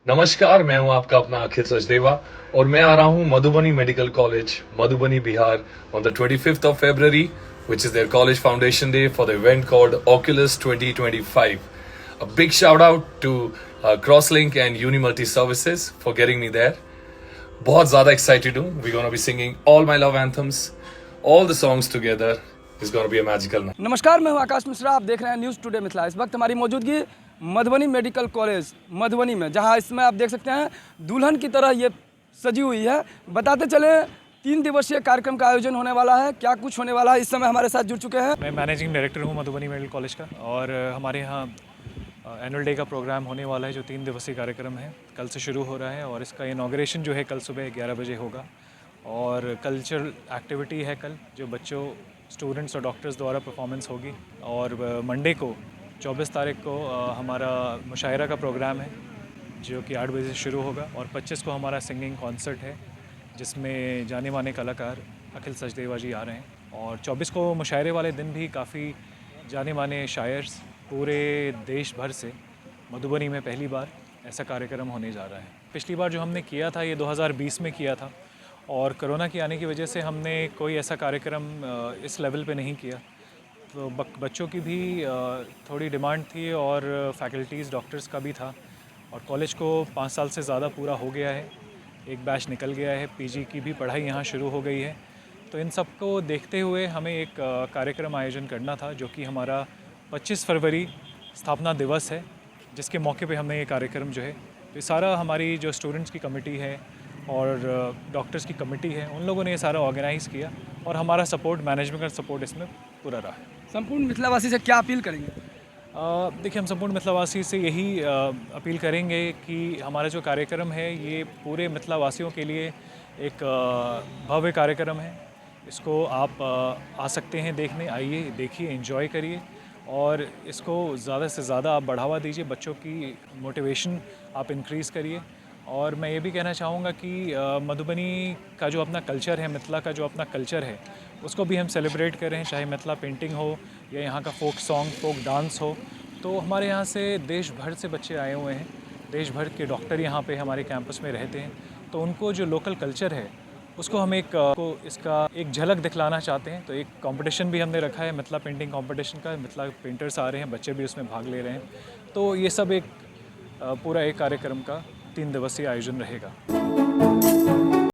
नमस्कार, मैं हूं आपका अपना अखिल सचदेवा और मैं आ रहा हूं Madhubani medical college, Madhubani, Bihar on the 25th of February, which is their college foundation day for the event called Oculus 2025. A big shout out to Crosslink and Unimulti Services for getting me there. बहुत ज़्यादा excited हूं. We're gonna be singing all my love anthems, all the songs together. It's gonna be a magical night. नमस्कार, मैं हूं आकाश मिश्रा। आप देख रहे हैं न्यूज़ टुडे मिथिला। इस वक्त हमारी मौजूदगी मधुबनी मेडिकल कॉलेज मधुबनी में, जहां इसमें आप देख सकते हैं दुल्हन की तरह ये सजी हुई है। बताते चले 3 दिवसीय कार्यक्रम का आयोजन होने वाला है। क्या कुछ होने वाला है, इस समय हमारे साथ जुड़ चुके हैं। मैं मैनेजिंग डायरेक्टर हूं मधुबनी मेडिकल कॉलेज का और हमारे यहाँ एनुअल डे का प्रोग्राम होने वाला है जो 3 दिवसीय कार्यक्रम है। कल से शुरू हो रहा है और इसका इनॉग्रेशन जो है कल सुबह 11 बजे होगा। और कल्चरल एक्टिविटी है कल, जो बच्चों, स्टूडेंट्स और डॉक्टर्स द्वारा परफॉर्मेंस होगी। और मंडे को 24 तारीख को हमारा मुशायरा का प्रोग्राम है जो कि 8 बजे से शुरू होगा। और 25 को हमारा सिंगिंग कॉन्सर्ट है जिसमें जाने माने कलाकार अखिल सचदेवा जी आ रहे हैं। और 24 को मुशायरे वाले दिन भी काफ़ी जाने माने शायर्स पूरे देश भर से मधुबनी में पहली बार ऐसा कार्यक्रम होने जा रहा है। पिछली बार जो हमने किया था ये 2020 में किया था और कोरोना के आने की वजह से हमने कोई ऐसा कार्यक्रम इस लेवल पे नहीं किया। तो बच्चों की भी थोड़ी डिमांड थी और फैकल्टीज़, डॉक्टर्स का भी था। और कॉलेज को 5 साल से ज़्यादा पूरा हो गया है, एक बैच निकल गया है, पीजी की भी पढ़ाई यहाँ शुरू हो गई है। तो इन सब को देखते हुए हमें एक कार्यक्रम आयोजन करना था जो कि हमारा 25 फरवरी स्थापना दिवस है, जिसके मौके पे हमने ये कार्यक्रम जो है, ये सारा हमारी जो स्टूडेंट्स की कमेटी है और डॉक्टर्स की कमेटी है, उन लोगों ने ये सारा ऑर्गेनाइज़ किया और हमारा सपोर्ट, मैनेजमेंट का सपोर्ट इसमें पूरा रहा है। संपूर्ण मिथिलावासी से क्या अपील करेंगे? देखिए, हम संपूर्ण मिथिलावासी से यही अपील करेंगे कि हमारा जो कार्यक्रम है ये पूरे मिथिलावासियों के लिए एक भव्य कार्यक्रम है। इसको आप आ सकते हैं देखने, आइए, देखिए, एंजॉय करिए और इसको ज़्यादा से ज़्यादा आप बढ़ावा दीजिए, बच्चों की मोटिवेशन आप इंक्रीज़ करिए। और मैं ये भी कहना चाहूँगा कि मधुबनी का जो अपना कल्चर है, मिथिला का जो अपना कल्चर है, उसको भी हम सेलिब्रेट करें, चाहे मिथिला पेंटिंग हो या यहाँ का फोक सॉन्ग, फोक डांस हो। तो हमारे यहाँ से देश भर से बच्चे आए हुए हैं, देश भर के डॉक्टर यहाँ पे हमारे कैंपस में रहते हैं। तो उनको जो लोकल कल्चर है उसको हम इसका एक झलक दिखलाना चाहते हैं। तो एक कंपटीशन भी हमने रखा है मिथिला पेंटिंग कंपटीशन का, मिथिला पेंटर्स आ रहे हैं, बच्चे भी उसमें भाग ले रहे हैं। तो ये सब एक पूरा एक कार्यक्रम का 3 दिवसीय आयोजन रहेगा।